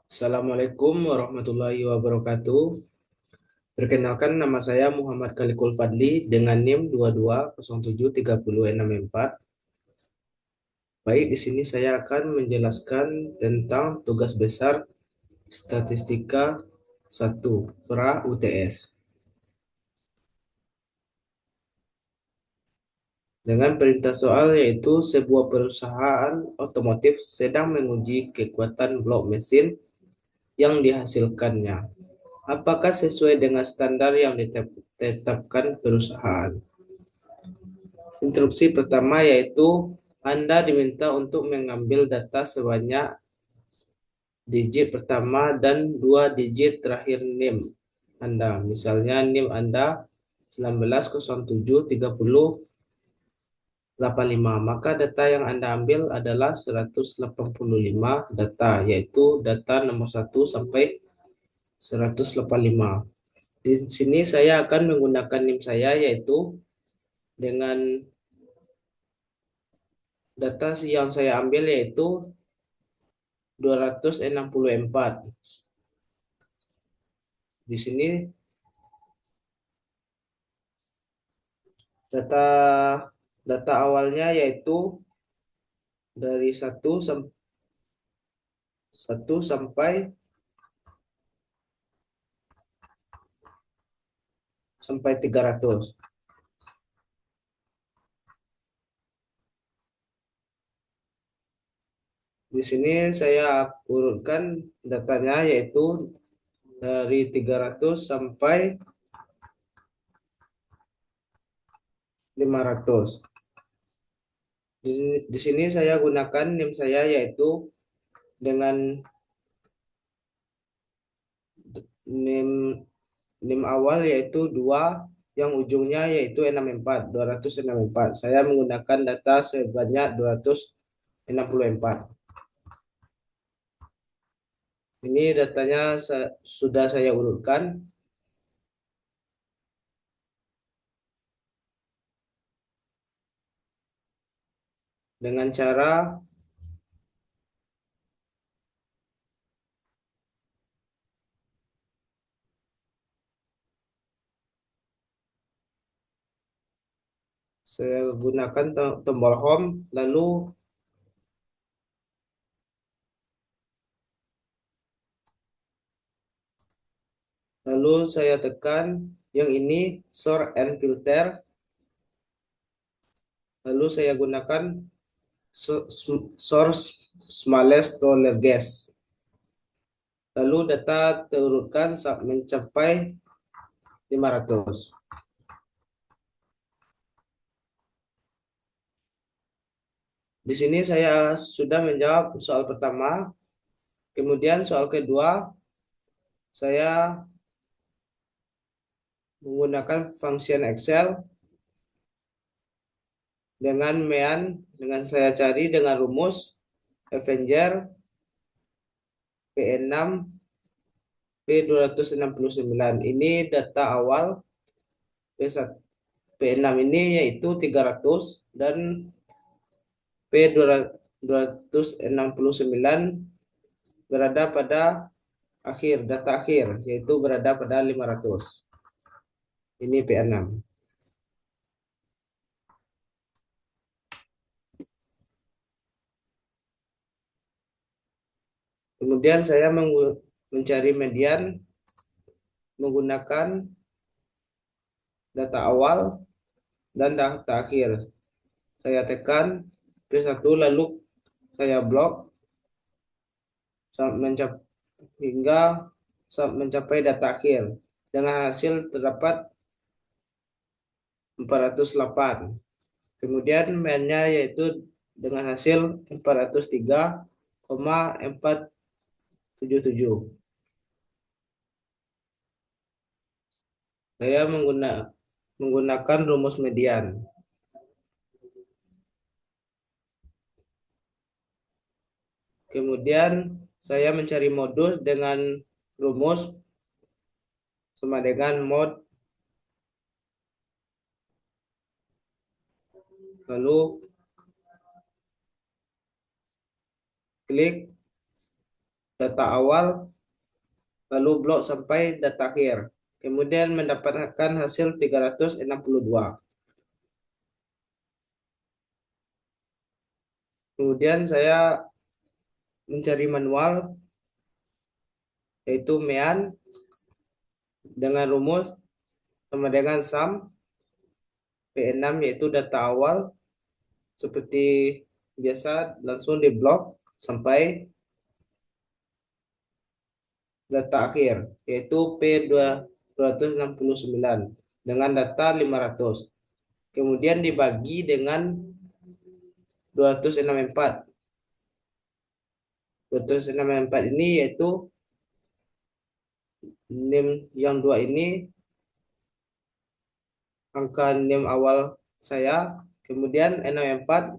Assalamualaikum warahmatullahi wabarakatuh. Perkenalkan, nama saya Muhammad Kalikul Fadli dengan NIM 22073064. Baik, di sini saya akan menjelaskan tentang tugas besar Statistika 1 Pra UTS. Dengan perintah soal yaitu sebuah perusahaan otomotif sedang menguji kekuatan blok mesin yang dihasilkannya. Apakah sesuai dengan standar yang ditetapkan perusahaan? Instruksi pertama yaitu Anda diminta untuk mengambil data sebanyak digit pertama dan dua digit terakhir NIM Anda. Misalnya NIM Anda 19073085. Maka data yang Anda ambil adalah 185 data, yaitu data nomor 1 sampai 185. Di sini saya akan menggunakan NIM saya yaitu dengan data yang saya ambil yaitu 264. Di sini data data awalnya yaitu dari satu sampai 300. Di sini saya urutkan datanya yaitu dari 300 sampai 500. Di sini saya gunakan NIM saya yaitu dengan NIM NIM awal yaitu 2 yang ujungnya yaitu 64, 264. Saya menggunakan data sebanyak 264. Ini datanya sudah saya urutkan dengan cara saya gunakan tombol home, lalu saya tekan yang ini sort and filter, lalu saya gunakan source smallest to largest. Lalu data terurutkan mencapai 500. Di sini saya sudah menjawab soal pertama. Kemudian soal kedua, saya menggunakan function Excel dengan saya cari dengan rumus Avenger P6 P269. Ini data awal P6 ini yaitu 300 dan P269 berada pada data akhir yaitu berada pada 500. Ini P6. Kemudian saya mencari median menggunakan data awal dan data akhir. Saya tekan P1 lalu saya blok hingga mencapai data akhir. Dengan hasil terdapat 408. Kemudian mainnya yaitu dengan hasil 403,477. Saya menggunakan rumus median. Kemudian saya mencari modus dengan rumus sama dengan mod, lalu klik data awal, lalu blok sampai data akhir. Kemudian mendapatkan hasil 362. Kemudian saya mencari manual, yaitu mean dengan rumus sama dengan sum P6, yaitu data awal. Seperti biasa langsung di blok sampai data akhir, yaitu P269 dengan data 500. Kemudian dibagi dengan 264. 264 ini yaitu NIM yang dua ini angka NIM awal saya, kemudian 64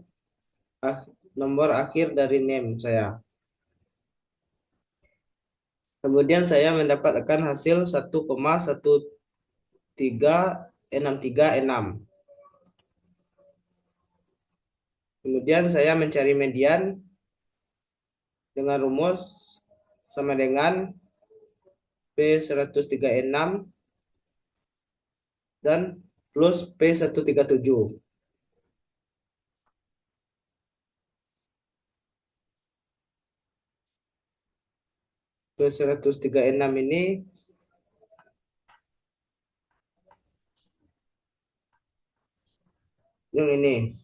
nomor akhir dari NIM saya. Kemudian saya mendapatkan hasil 1,136366. Kemudian saya mencari median dengan rumus sama dengan P136 dan plus P137. P136 ini yang ini.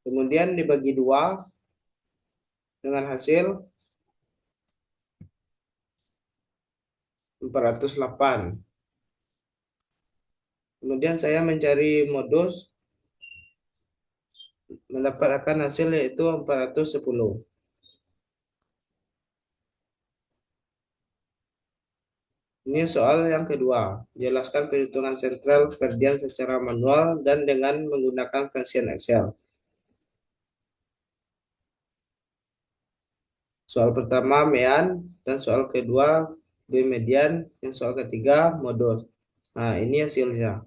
Kemudian dibagi 2 dengan hasil 408. Kemudian saya mencari modus, mendapatkan hasil yaitu 410. Ini soal yang kedua. Jelaskan perhitungan sentral Ferdian secara manual dan dengan menggunakan function Excel. Soal pertama mean, dan soal kedua B median, dan soal ketiga modus. Nah, ini hasilnya.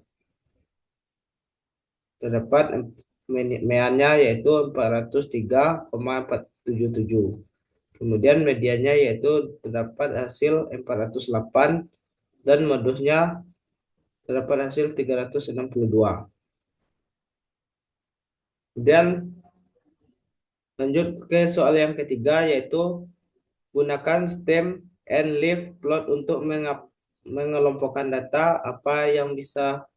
Terdapat meannya yaitu 403,477. Kemudian mediannya yaitu terdapat hasil 408 dan modusnya terdapat hasil 362. Kemudian lanjut ke soal yang ketiga, yaitu gunakan stem and leaf plot untuk mengelompokkan data. Apa yang bisa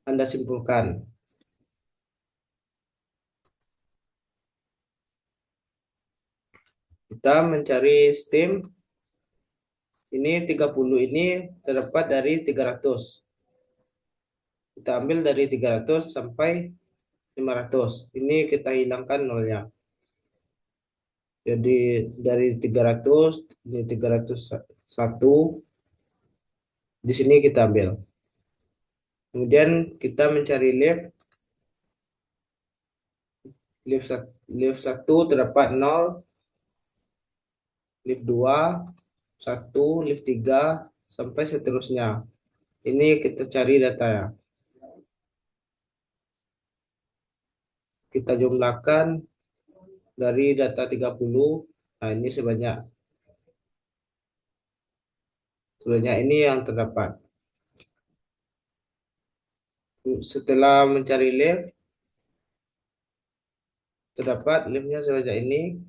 Anda simpulkan? Kita mencari stem. Ini 30 ini terdapat dari 300. Kita ambil dari 300 sampai 500. Ini kita hilangkan nolnya. Jadi dari 300, ini 301. Di sini kita ambil. Kemudian kita mencari leaf. Leaf 1 terdapat 0, leaf 2, 1, leaf 3, sampai seterusnya. Ini kita cari datanya. Kita jumlahkan dari data 30. Nah, ini sebanyak ini yang terdapat. Setelah mencari leaf, terdapat leafnya sebanyak ini.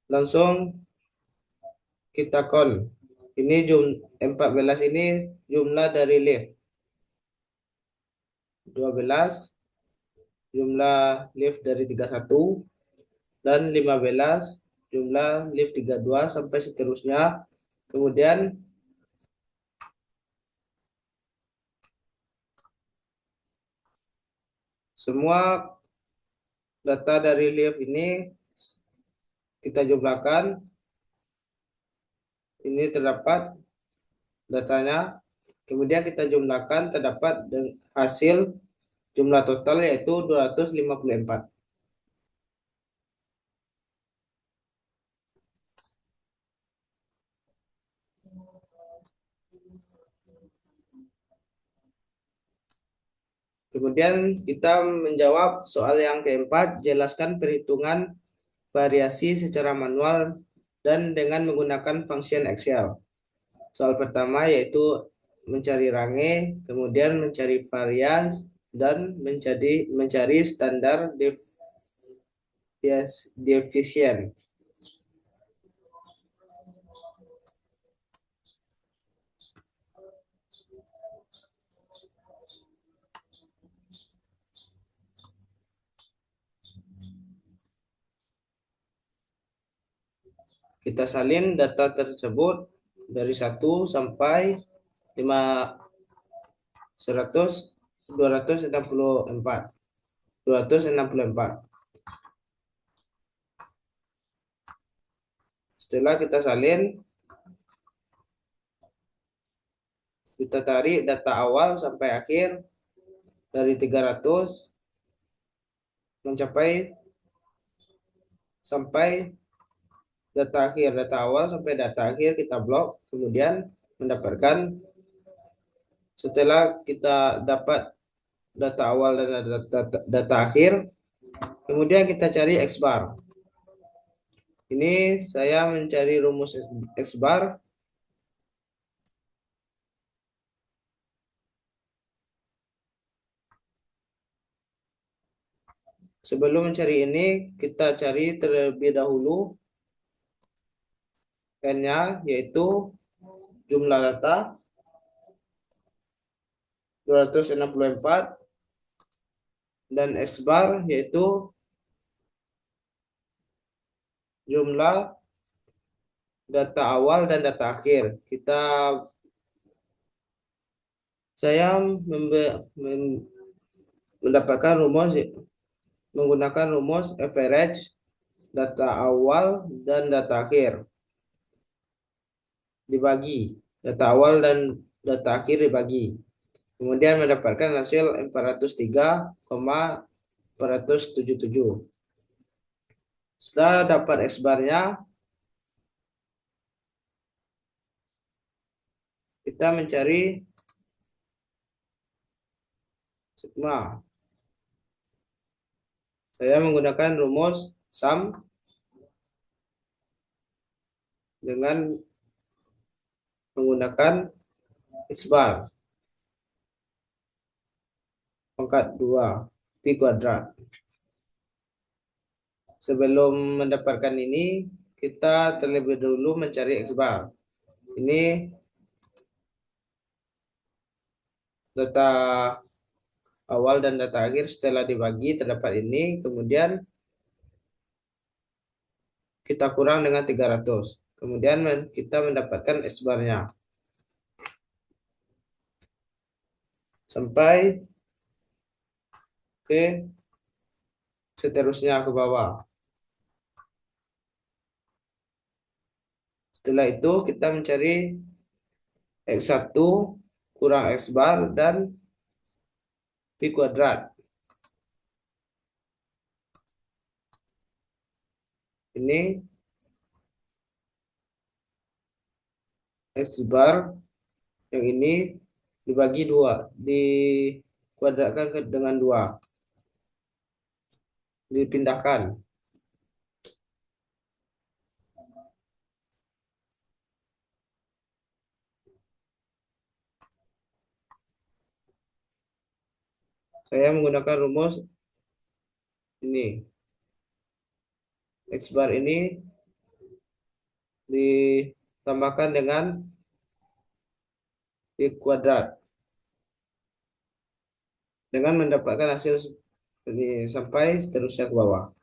Langsung kita call. Ini 14 ini jumlah dari leaf. 12 jumlah leaf dari 31 dan 15 jumlah leaf 32 sampai seterusnya. Kemudian semua data dari leaf ini kita jumlahkan. Ini terdapat datanya. Kemudian kita jumlahkan, terdapat hasil jumlah total yaitu 254. Kemudian kita menjawab soal yang keempat, jelaskan perhitungan variasi secara manual dan dengan menggunakan function Excel. Soal pertama yaitu mencari range, kemudian mencari varians, dan mencari standar deviation. Kita salin data tersebut dari 1 sampai 264. Setelah kita salin, kita tarik data awal sampai akhir dari 300 mencapai sampai data awal sampai data akhir kita blok, kemudian mendapatkan setelah kita dapat data awal dan data akhir, kemudian kita cari X bar. Ini saya mencari rumus X bar. Sebelum mencari ini, kita cari terlebih dahulu N-nya, yaitu jumlah data 264, dan X bar yaitu jumlah data awal dan data akhir. Saya mendapatkan rumus menggunakan rumus average data awal dan data akhir dibagi, data awal dan data akhir dibagi, kemudian mendapatkan hasil 403,477. Setelah dapat X bar-nya, kita mencari sigma. Saya menggunakan rumus sum dengan menggunakan X bar pangkat 2 pi kuadrat. Sebelum mendapatkan ini, kita terlebih dahulu mencari X bar. Ini data awal dan data akhir setelah dibagi terdapat ini, kemudian kita kurang dengan 300. Kemudian kita mendapatkan X bar-nya. Sampai ke seterusnya ke bawah. Setelah itu kita mencari X1 kurang X bar dan pi kuadrat. Ini X bar yang ini dibagi 2, dikuadratkan dengan 2, dipindahkan. Saya menggunakan rumus ini. X bar ini ditambahkan dengan pi kuadrat dengan mendapatkan hasil ini sampai seterusnya ke bawah.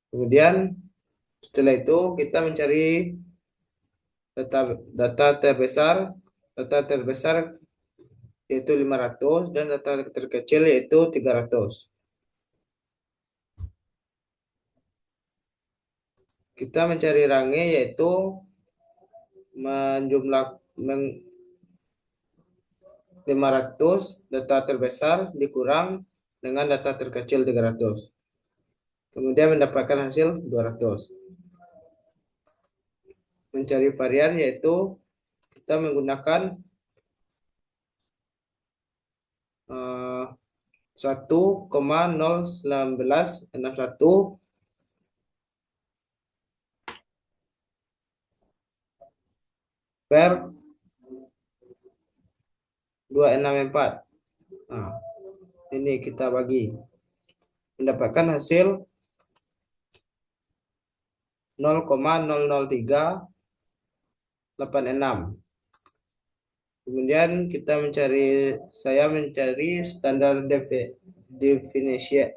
Kemudian setelah itu kita mencari data terbesar yaitu 500 dan data terkecil yaitu 300. Kita mencari range yaitu menjumlah 500 data terbesar dikurang dengan data terkecil 300. Kemudian mendapatkan hasil 200. mencari varian yaitu kita menggunakan 1,01961 per 264. Nah, ini kita bagi, mendapatkan hasil 0,00386. Kemudian saya mencari standar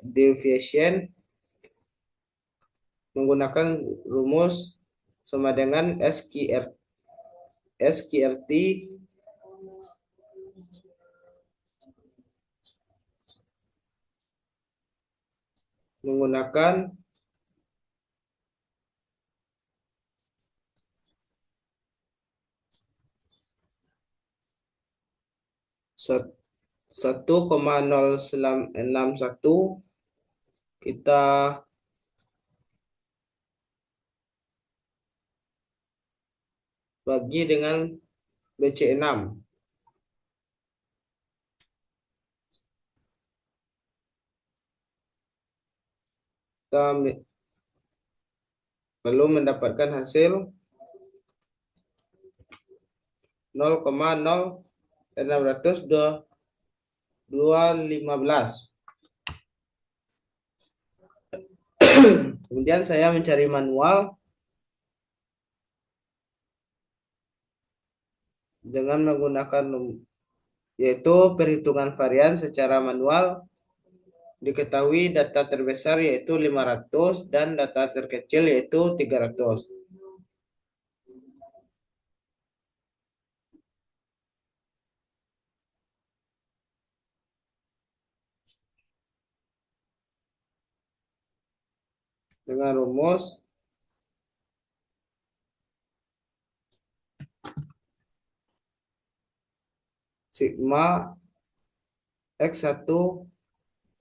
deviation menggunakan rumus sama dengan SQRT menggunakan 1,061 kita bagi dengan BC6. Kita lalu mendapatkan hasil 0,0615. Kemudian saya mencari manual dengan menggunakan yaitu perhitungan varian secara manual. Diketahui data terbesar yaitu 500 dan data terkecil yaitu 300. Dengan rumus sigma X1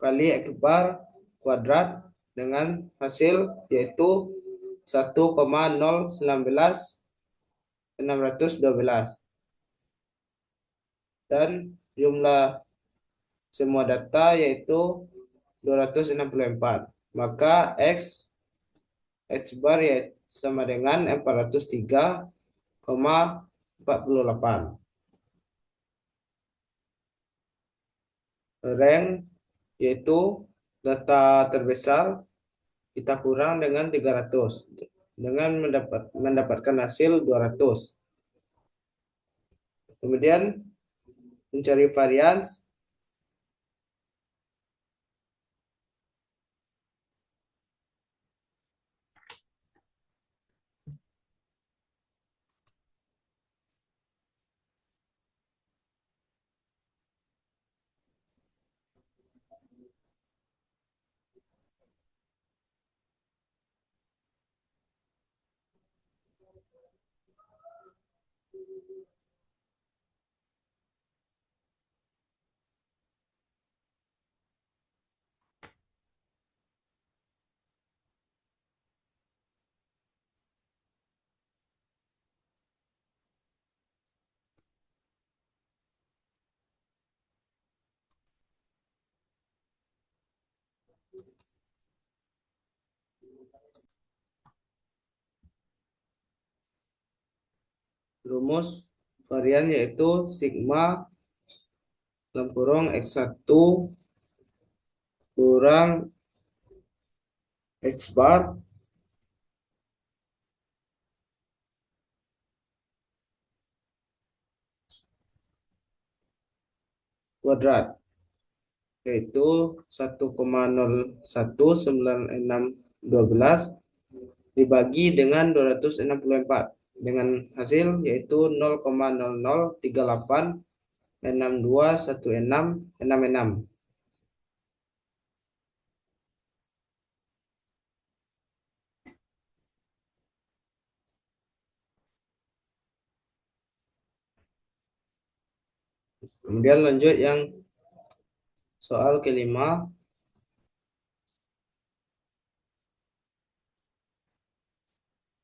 kali X bar kuadrat dengan hasil yaitu 1,0196112 dan jumlah semua data yaitu 264. Maka X bar yaitu sama dengan 403,48. Rank yaitu data terbesar kita kurang dengan 300 dengan mendapatkan hasil 200. Kemudian mencari varians rumus varian yaitu sigma X1 kurang X bar kuadrat yaitu 1,019612 dibagi dengan 264 dengan hasil yaitu 0,0038621666. Kemudian lanjut yang soal kelima.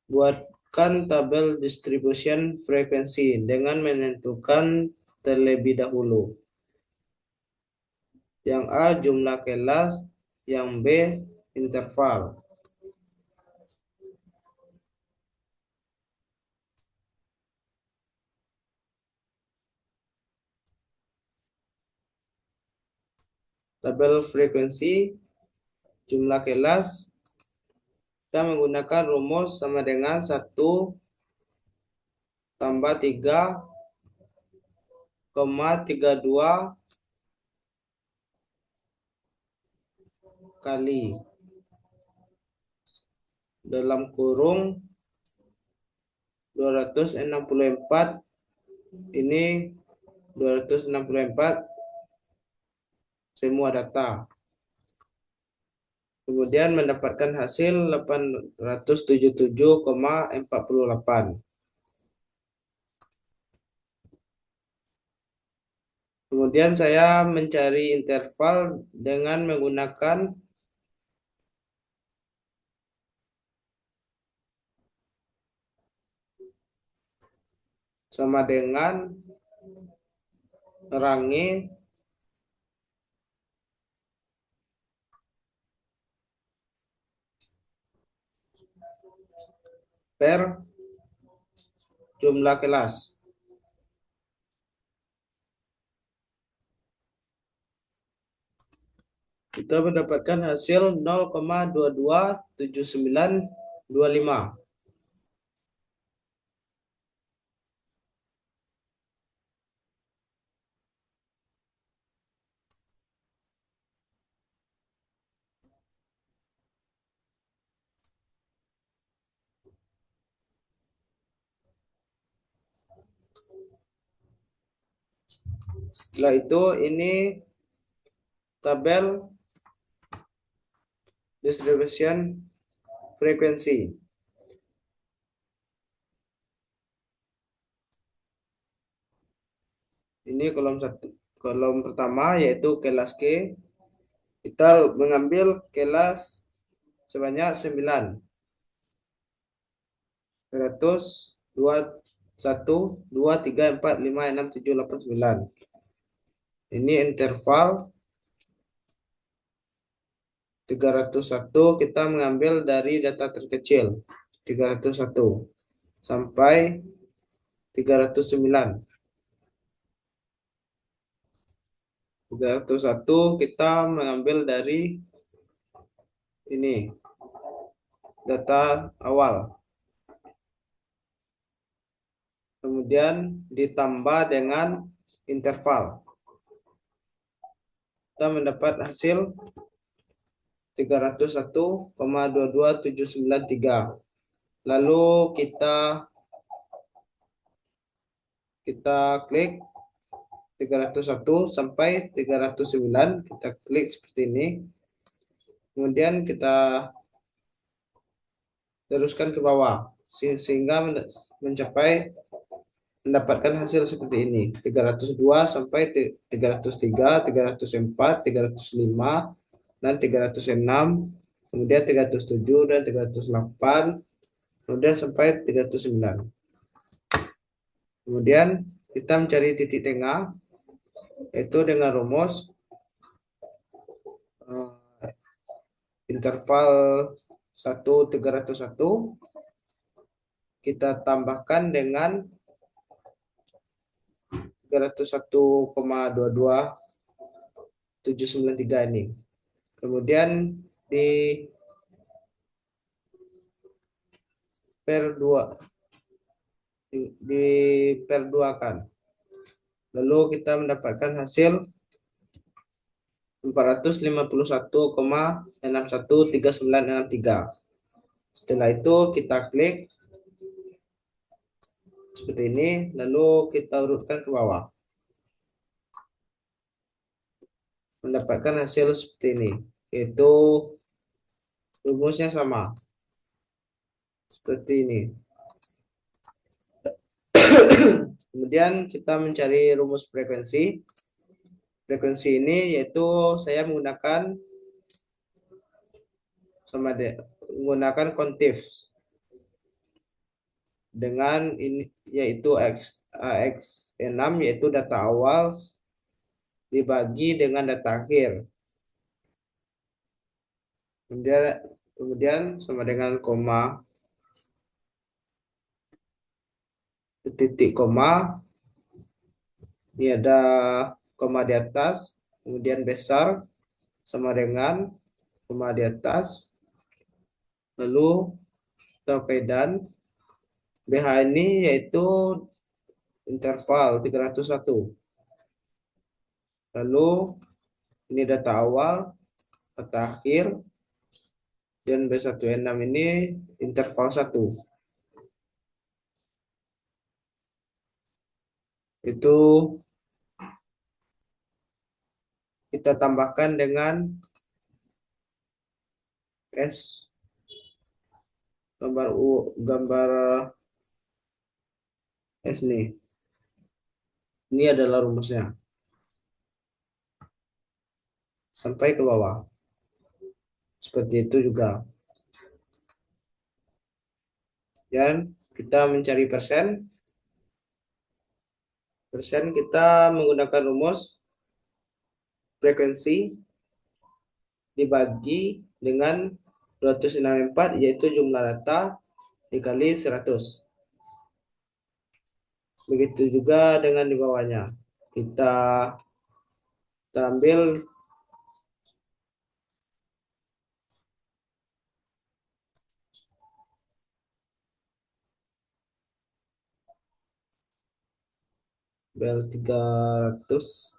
Buat rumuskan tabel distribution frekuensi dengan menentukan terlebih dahulu. Yang A jumlah kelas, yang B interval. Tabel frekuensi jumlah kelas, kita menggunakan rumus sama dengan 1 tambah 3,32 kali dalam kurung 264, ini 264 semua data. Kemudian mendapatkan hasil 877,48. Kemudian saya mencari interval dengan menggunakan sama dengan range per jumlah kelas. Kita mendapatkan hasil 0,227925. Setelah itu ini tabel distribution frekuensi. Ini kolom pertama yaitu kelas K. Kita mengambil kelas sebanyak 9. 100, 2, 1, 2, 3, 4, 5, 6, 7, 8, 9. Ini interval 301, kita mengambil dari data terkecil 301 sampai 309. 301 kita mengambil dari ini data awal. Kemudian ditambah dengan interval. Kita mendapat hasil 301,22793. Lalu kita klik 301 sampai 309, kita klik seperti ini. Kemudian kita teruskan ke bawah sehingga mendapatkan hasil seperti ini. 302 sampai 303, 304, 305 dan 306, kemudian 307 dan 308, kemudian sampai 309. Kemudian kita mencari titik tengah yaitu dengan rumus interval 301 kita tambahkan dengan 301,22793 ini. Kemudian di perduakan. Lalu kita mendapatkan hasil 451,613963. Setelah itu kita klik seperti ini, lalu kita urutkan ke bawah. Mendapatkan hasil seperti ini, yaitu rumusnya sama. Seperti ini. Kemudian kita mencari rumus frekuensi. Frekuensi ini yaitu saya menggunakan menggunakan kontif. dengan ini yaitu X6 yaitu data awal dibagi dengan data akhir. Kemudian sama dengan koma, titik koma, ini ada koma di atas, kemudian besar sama dengan koma di atas, lalu dan BH ini yaitu interval 301. Lalu ini data awal, data akhir, dan B1N6 ini interval 1. Itu kita tambahkan dengan S gambar S nih. Ini adalah rumusnya. Sampai ke bawah. Seperti itu juga. Dan kita mencari persen. Persen kita menggunakan rumus frekuensi dibagi dengan 264 yaitu jumlah data dikali 100. Begitu juga dengan di bawahnya. Kita ambil bel 300.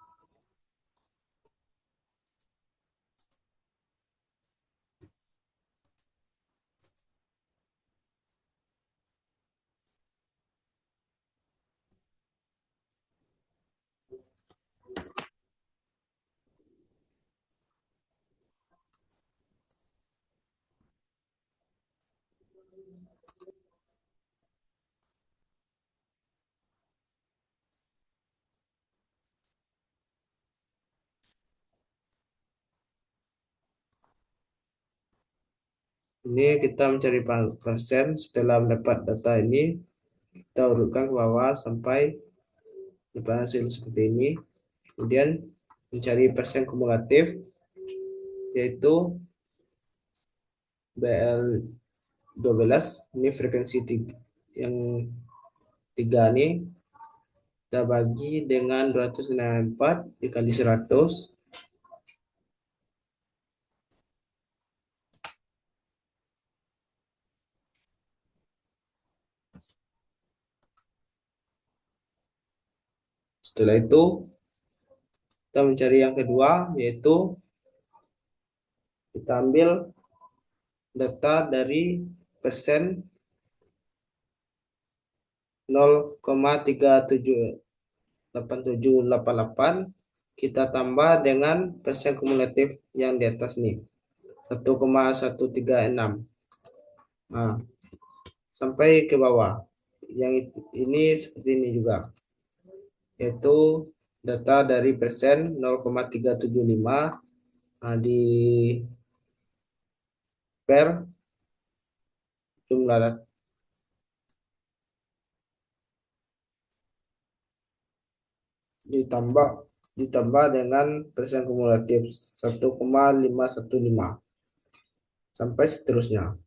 Ini kita mencari persen. Setelah mendapat data ini, kita urutkan ke bawah sampai dapat hasil seperti ini. Kemudian mencari persen kumulatif, yaitu BL12. Ini frekuensi yang 3 ini. Kita bagi dengan 264 dikali 100. Setelah itu, kita mencari yang kedua, yaitu kita ambil data dari persen 0,378788, kita tambah dengan persen kumulatif yang di atas nih, 1,136. Nah, sampai ke bawah. Yang ini seperti ini juga, yaitu data dari persen 0,375 di per jumlah ditambah dengan persen kumulatif 1,515 sampai seterusnya.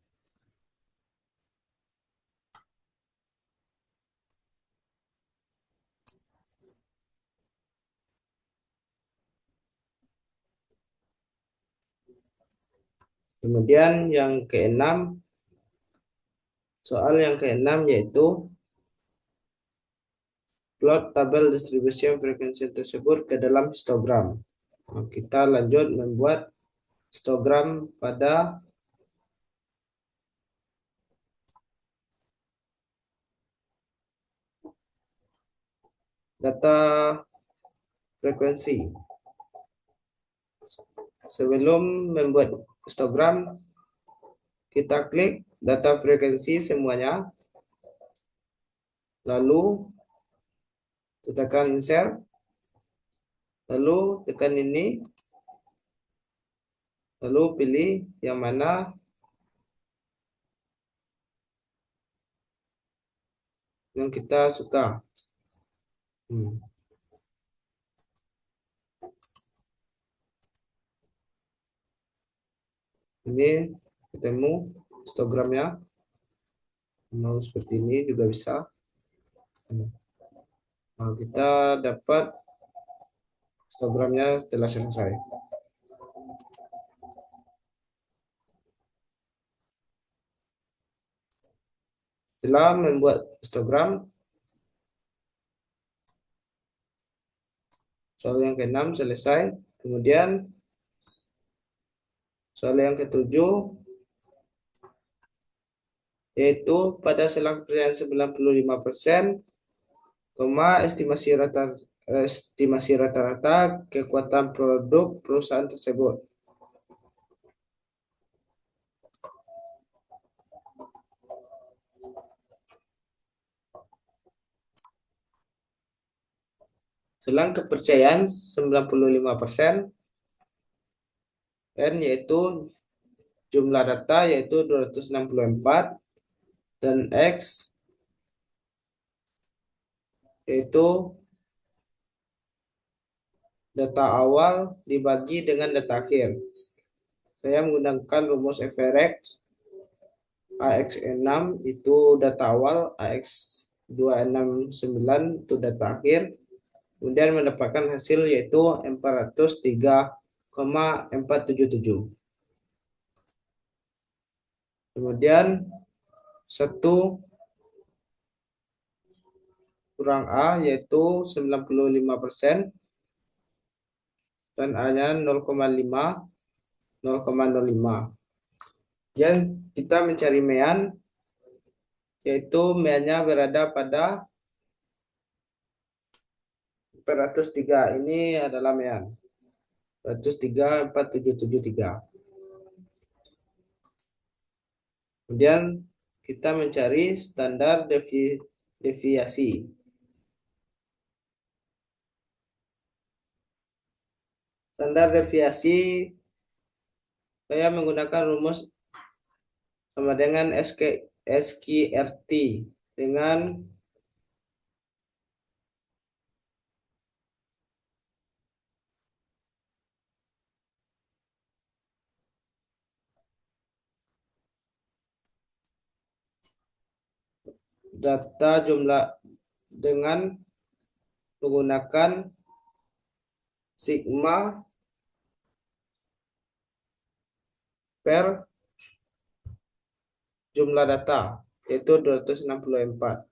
Kemudian yang keenam, soal yang keenam yaitu plot tabel distribusi frekuensi tersebut ke dalam histogram. Nah, kita lanjut membuat histogram pada data frekuensi. Sebelum membuat histogram, kita klik data frekuensi semuanya, lalu tekan insert, lalu tekan ini, lalu pilih yang mana yang kita suka. Hmm. Ini ketemu histogramnya. Mau seperti ini juga bisa. Hmm. Nah, kita dapat histogramnya setelah selesai. Setelah membuat histogram, soal yang ke-6 selesai. Kemudian soal yang ke-7 yaitu pada selang percayaan 95%, estimasi rata-rata kekuatan produk perusahaan tersebut. Selang kepercayaan 95%, N yaitu jumlah data yaitu 264, dan X yaitu data awal dibagi dengan data akhir. Saya menggunakan rumus Everett. AX6 itu data awal, AX269 itu data akhir. Kemudian mendapatkan hasil yaitu 403,477. Kemudian 1 kurang A yaitu 95%, dan A-nya 0,5, 0,05. Dan kita mencari mean, yaitu meannya berada pada 403. Ini adalah mean 403,4773. Kemudian kita mencari standar deviasi. Standar deviasi saya menggunakan rumus sama dengan SQRT dengan data jumlah dengan menggunakan sigma per jumlah data yaitu 264.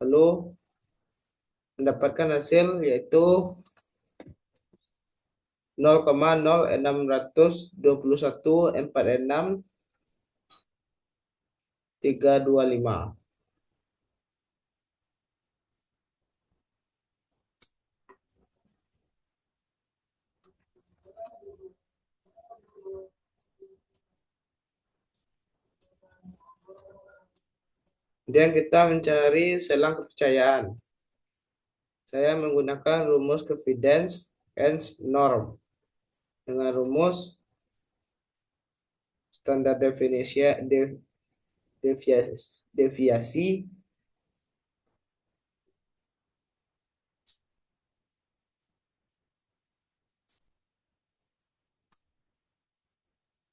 Lalu mendapatkan hasil yaitu 0,062136325. Kemudian kita mencari selang kepercayaan. Saya menggunakan rumus confidence and norm dengan rumus standar deviasi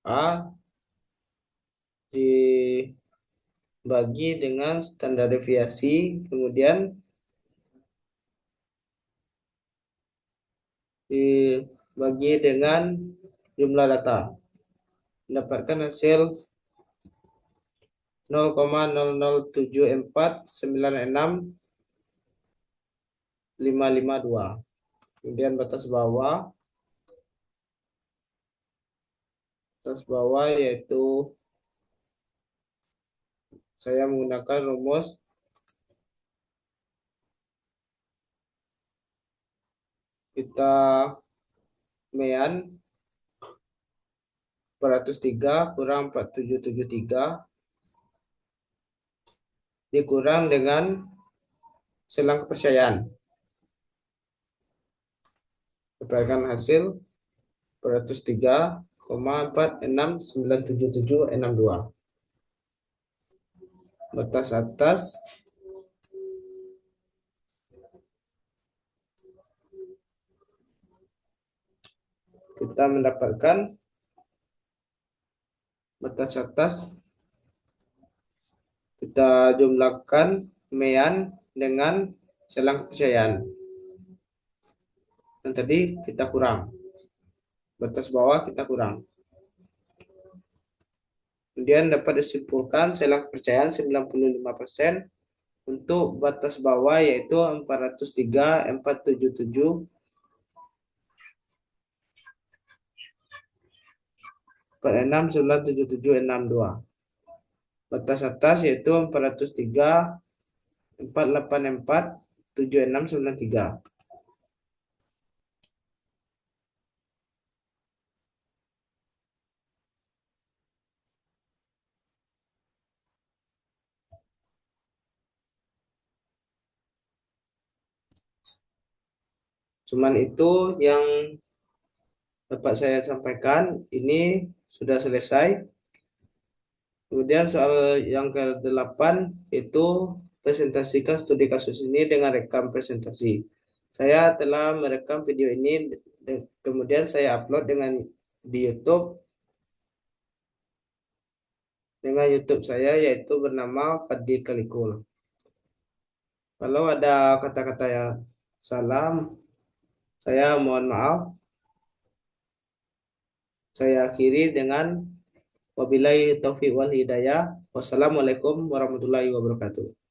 A dibagi dengan standar deviasi, kemudian dibagi dengan jumlah data. Mendapatkan hasil 0,007496552. Kemudian batas bawah yaitu saya menggunakan rumus kita mean 403 kurang 4773 dikurang dengan selang kepercayaan. Dapatkan hasil 403,46977762. Batas atas kita mendapatkan batas atas, kita jumlahkan mean dengan selang kepercayaan. Dan tadi kita kurang. Batas bawah kita kurang. Kemudian dapat disimpulkan selang kepercayaan 95% untuk batas bawah yaitu 403, 477, 46, 977, 62. Batas atas yaitu 403, 484, 76, 93. Cuman itu yang dapat saya sampaikan. Ini sudah selesai. Kemudian soal yang ke-8 itu presentasikan studi kasus ini dengan rekam presentasi. Saya telah merekam video ini, kemudian saya upload di YouTube dengan YouTube saya yaitu bernama Fadli Kalikul. Kalau ada kata-kata yang salah, saya mohon maaf. Saya akhiri dengan wabillahi taufiq wal hidayah. Wassalamualaikum warahmatullahi wabarakatuh.